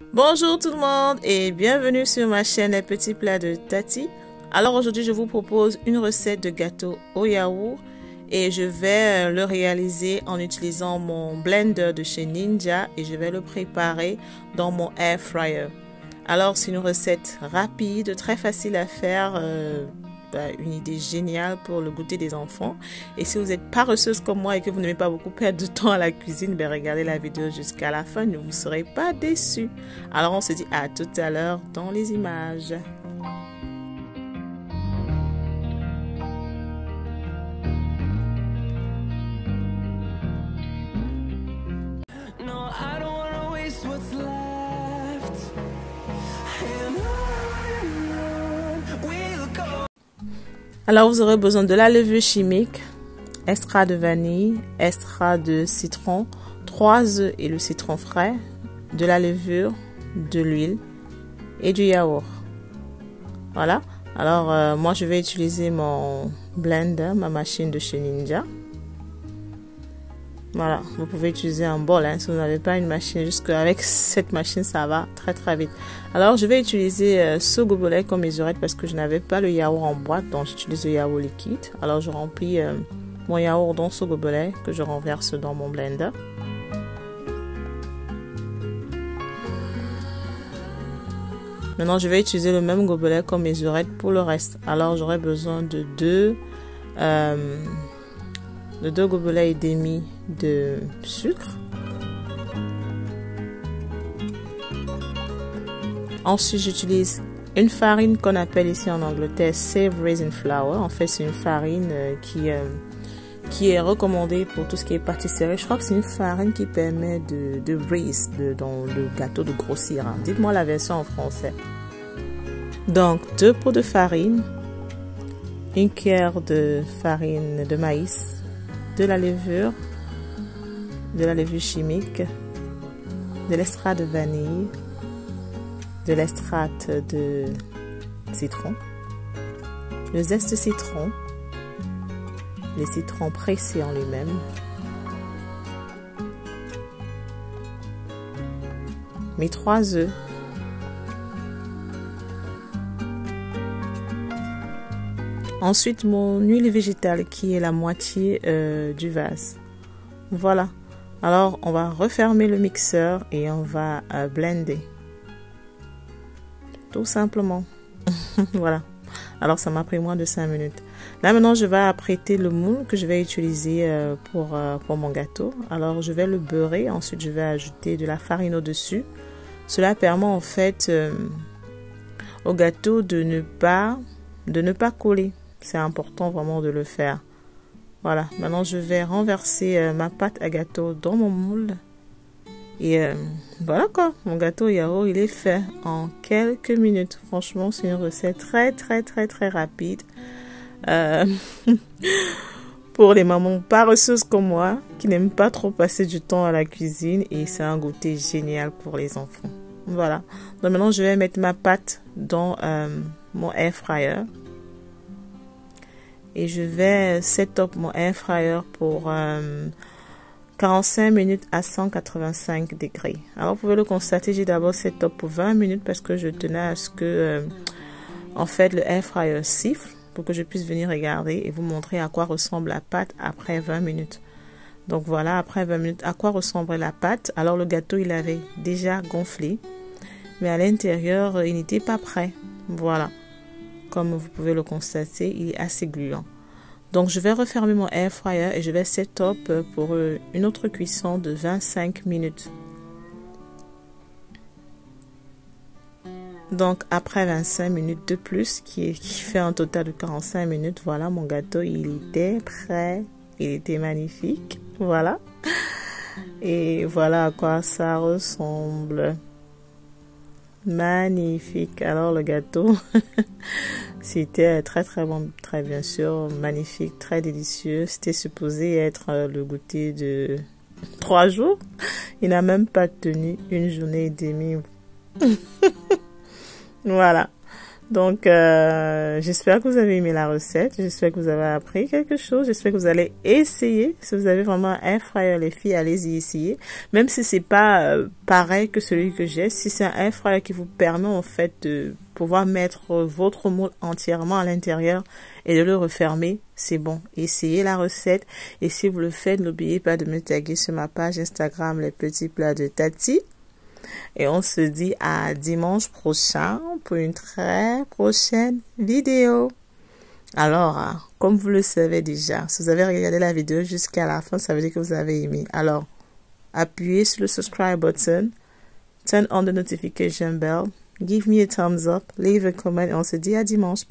Bonjour tout le monde et bienvenue sur ma chaîne Les Petits Plats de Tati. Alors aujourd'hui je vous propose une recette de gâteau au yaourt et je vais le réaliser en utilisant mon blender de chez Ninja et je vais le préparer dans mon air fryer. Alors c'est une recette rapide, très facile à faire, une idée géniale pour le goûter des enfants. Et si vous êtes paresseuse comme moi et que vous n'aimez pas beaucoup perdre de temps à la cuisine, regardez la vidéo jusqu'à la fin, ne vous serez pas déçus. Alors on se dit à tout à l'heure dans les images. Alors vous aurez besoin de la levure chimique, extrait de vanille, extrait de citron, 3 œufs et le citron frais, de la levure, de l'huile et du yaourt. Voilà. Alors moi je vais utiliser mon blender, ma machine de chez Ninja. Voilà, vous pouvez utiliser un bol si vous n'avez pas une machine, juste qu'avec cette machine ça va très très vite. Alors je vais utiliser ce gobelet comme mesurette parce que je n'avais pas le yaourt en boîte, donc j'utilise le yaourt liquide. Alors je remplis mon yaourt dans ce gobelet que je renverse dans mon blender. Maintenant je vais utiliser le même gobelet comme mesurette pour le reste. Alors j'aurai besoin de deux gobelets et demi de sucre. Ensuite, j'utilise une farine qu'on appelle ici en Angleterre Save Raisin Flour. En fait, c'est une farine qui est recommandée pour tout ce qui est pâtisserie. Je crois que c'est une farine qui permet de raise dans le gâteau de grossir. Dites-moi la version en français. Donc, 2 pots de farine, 1 cuillère de farine de maïs, de la levure chimique, de l'extrait de vanille, de l'extrait de citron, le zeste de citron, le citron pressé en lui-même, mes 3 œufs, ensuite mon huile végétale qui est la moitié du vase. Voilà. Alors on va refermer le mixeur et on va blender. Tout simplement. Voilà. Alors ça m'a pris moins de 5 minutes. Là maintenant je vais apprêter le moule que je vais utiliser pour mon gâteau. Alors je vais le beurrer. Ensuite je vais ajouter de la farine au-dessus. Cela permet en fait au gâteau de ne pas coller. C'est important vraiment de le faire. Voilà, maintenant je vais renverser ma pâte à gâteau dans mon moule. Et voilà quoi, mon gâteau yaourt il est fait en quelques minutes. Franchement, c'est une recette très rapide. Pour les mamans paresseuses comme moi, qui n'aiment pas trop passer du temps à la cuisine. Et c'est un goûter génial pour les enfants. Voilà, donc maintenant je vais mettre ma pâte dans mon air fryer. Et je vais set up mon air fryer pour 45 minutes à 185 degrés. Alors vous pouvez le constater, j'ai d'abord set up pour 20 minutes parce que je tenais à ce que en fait le air fryer siffle pour que je puisse venir regarder et vous montrer à quoi ressemble la pâte après 20 minutes. Donc voilà, après 20 minutes, à quoi ressemble la pâte. Alors le gâteau il avait déjà gonflé, mais à l'intérieur il n'était pas prêt. Voilà. Comme vous pouvez le constater, il est assez gluant. Donc, je vais refermer mon air fryer et je vais set up pour une autre cuisson de 25 minutes. Donc, après 25 minutes de plus, qui fait un total de 45 minutes, voilà, mon gâteau, il était prêt. Il était magnifique. Voilà. Et voilà à quoi ça ressemble. Magnifique. Alors le gâteau c'était très bon, très bien sûr magnifique, très délicieux. C'était supposé être le goûter de 3 jours. Il n'a même pas tenu 1 journée et demie. Voilà. Donc, j'espère que vous avez aimé la recette. J'espère que vous avez appris quelque chose. J'espère que vous allez essayer. Si vous avez vraiment un air fryer, les filles, allez-y essayer. Même si c'est pas pareil que celui que j'ai. Si c'est un air fryer qui vous permet en fait de pouvoir mettre votre moule entièrement à l'intérieur et de le refermer, c'est bon. Essayez la recette. Et si vous le faites, n'oubliez pas de me taguer sur ma page Instagram, les petits plats de Tati. Et on se dit à dimanche prochain pour une très prochaine vidéo. Alors, comme vous le savez déjà, si vous avez regardé la vidéo jusqu'à la fin, ça veut dire que vous avez aimé. Alors, appuyez sur le subscribe button, turn on the notification bell, give me a thumbs up, leave a comment et on se dit à dimanche.